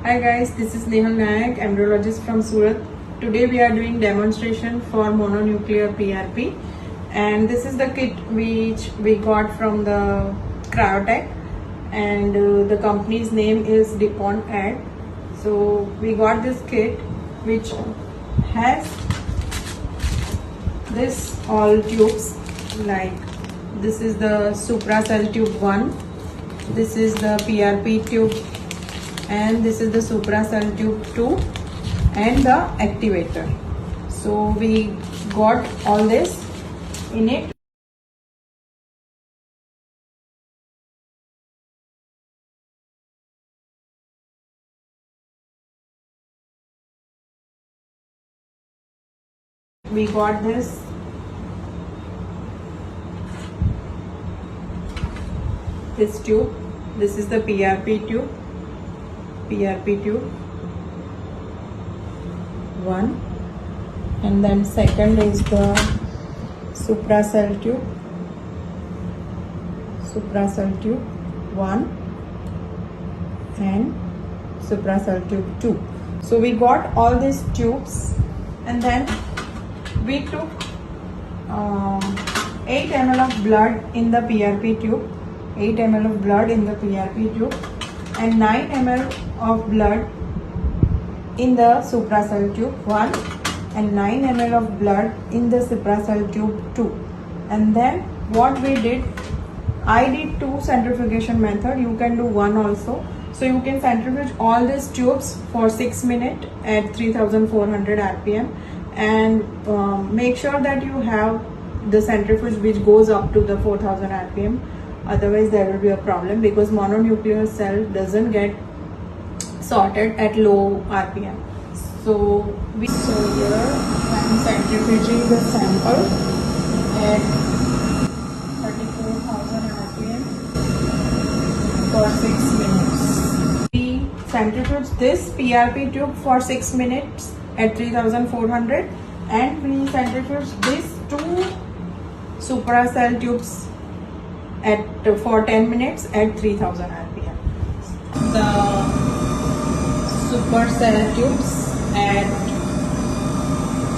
Hi guys, this is Nehal Nayak, embryologist from Surat. Today we are doing demonstration for mononuclear PRP, and this is the kit which we got from the Cryotech, and the company's name is DuPont Ad. So we got this kit which has this all tubes, like this is the supracell tube 1, this is the PRP tube, and this is the supracell tube 2 and the activator. So we got all this in it. We got this tube. This is the PRP tube 1, and then second is the supracell tube 1 and supracell tube 2. So we got all these tubes, and then we took 8 ml of blood in the PRP tube, 8 ml of blood in the PRP tube, and 9 ml of blood in the supracell tube 1, and 9 ml of blood in the supracell tube 2. And then what we did, I did 2 centrifugation method, you can do 1 also. So you can centrifuge all these tubes for 6 minutes at 3400 rpm, and make sure that you have the centrifuge which goes up to the 4000 rpm. Otherwise there will be a problem, because mononuclear cell doesn't get sorted at low rpm. So here I am centrifuging the sample at 34,000 rpm for 6 minutes. We centrifuge this PRP tube for 6 minutes at 3400, and we centrifuge these 2 supracell tubes for 10 minutes at 3000 rpm. The supracell tubes at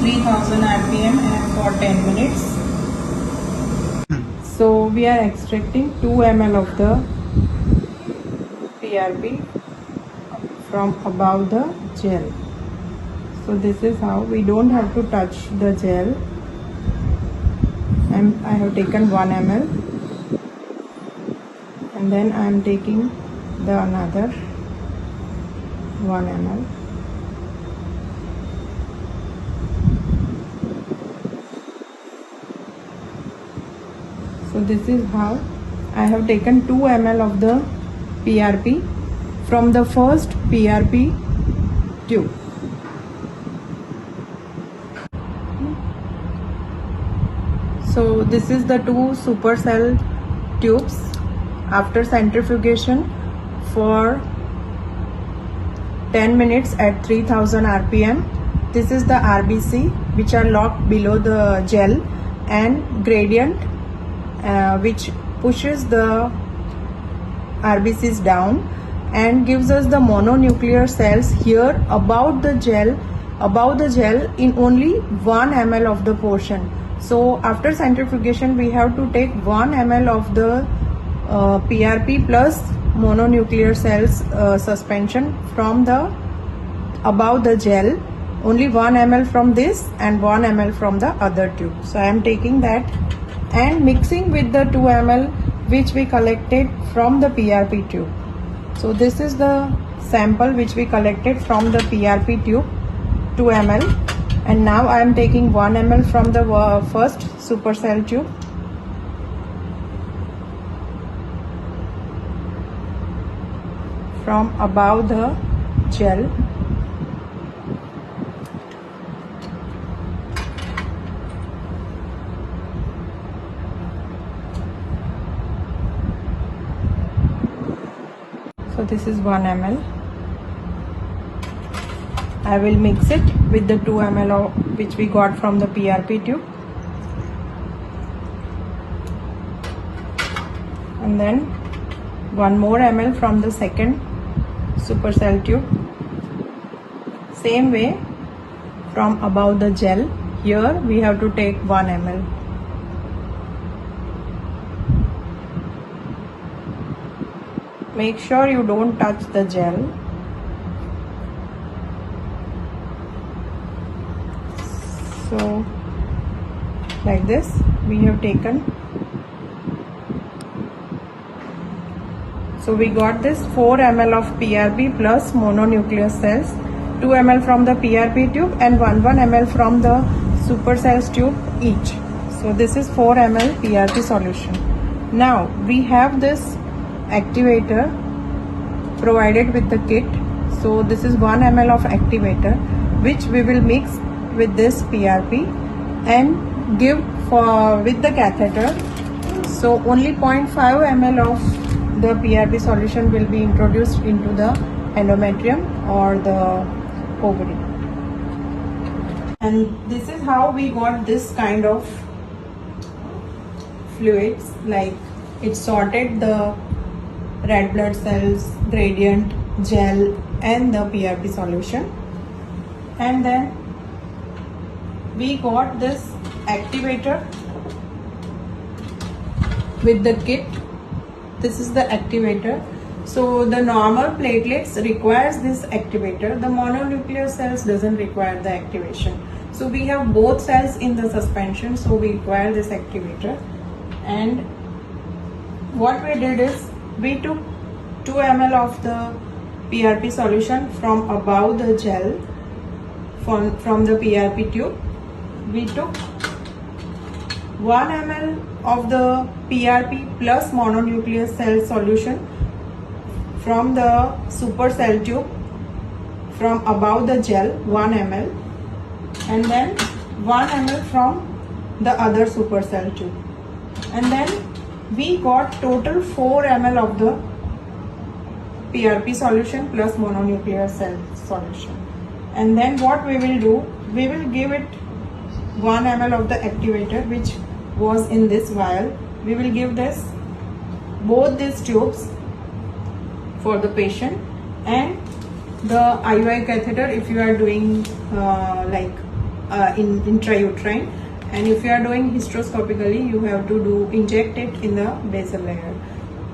3000 rpm and for 10 minutes. So we are extracting 2 ml of the PRP from above the gel. So this is how, we don't have to touch the gel. I have taken 1 ml, and then I am taking the another 1 ml. So this is how I have taken 2 ml of the PRP from the first PRP tube. So this is the 2 supracell tubes after centrifugation for 10 minutes at 3000 rpm. This is the RBC which are locked below the gel, and gradient which pushes the RBCs down and gives us the mononuclear cells here above the gel in only 1 ml of the portion. So after centrifugation we have to take 1 ml of the PRP plus mononuclear cells suspension from the above the gel, only 1 ml from this and 1 ml from the other tube. So I am taking that and mixing with the 2 ml which we collected from the PRP tube. So this is the sample which we collected from the PRP tube, 2 ml, and now I am taking 1 ml from the first supracell tube. From above the gel. So this is 1 ml. I will mix it with the 2 ml which we got from the PRP tube. And then 1 more ml from the second supercell tube. Same way from above the gel, here we have to take 1 ml. Make sure you don't touch the gel. So like this we have taken. So we got this 4 ml of PRP plus mononuclear cells, 2 ml from the PRP tube and 1 ml from the supercells tube each. So this is 4 ml PRP solution. Now we have this activator provided with the kit. So this is 1 ml of activator which we will mix with this PRP and give with the catheter. So only 0.5 ml of the PRP solution will be introduced into the endometrium or the ovary. And this is how we got this kind of fluids, like it sorted the red blood cells, gradient, gel and the PRP solution. And then we got this activator with the kit. This is the activator. So the normal platelets requires this activator. The mononuclear cells doesn't require the activation. So we have both cells in the suspension, so we require this activator. And what we did is we took 2 ml of the PRP solution from above the gel from the PRP tube. We took 1 ml of the PRP plus mononuclear cell solution from the supercell tube from above the gel, 1 ml, and then 1 ml from the other supercell tube. And then we got total 4 ml of the PRP solution plus mononuclear cell solution. And then what we will do, we will give it 1 ml of the activator which was in this vial. We will give this both these tubes for the patient, and the IUI catheter if you are doing in intrauterine, and if you are doing hysteroscopically you have to inject it in the basal layer,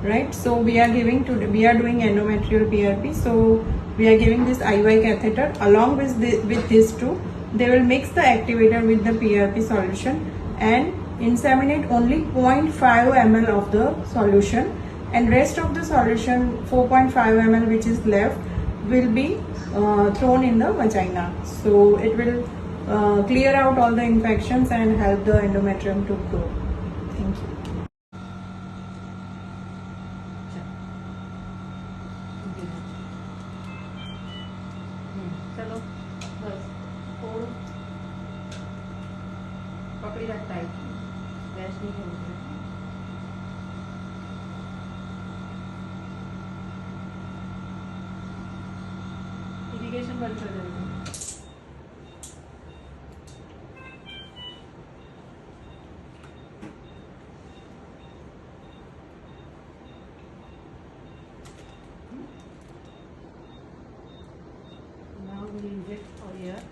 right? So we are doing endometrial PRP, so we are giving this IUI catheter along with these two. They will mix the activator with the PRP solution and inseminate only 0.5 ml of the solution, and rest of the solution 4.5 ml which is left will be thrown in the vagina. So it will clear out all the infections and help the endometrium to grow. Thank you. चलो बस फोड़ पकड़ी रख tight, rest नहीं होगा। Irrigation बंद कर देना। Now we inject for here.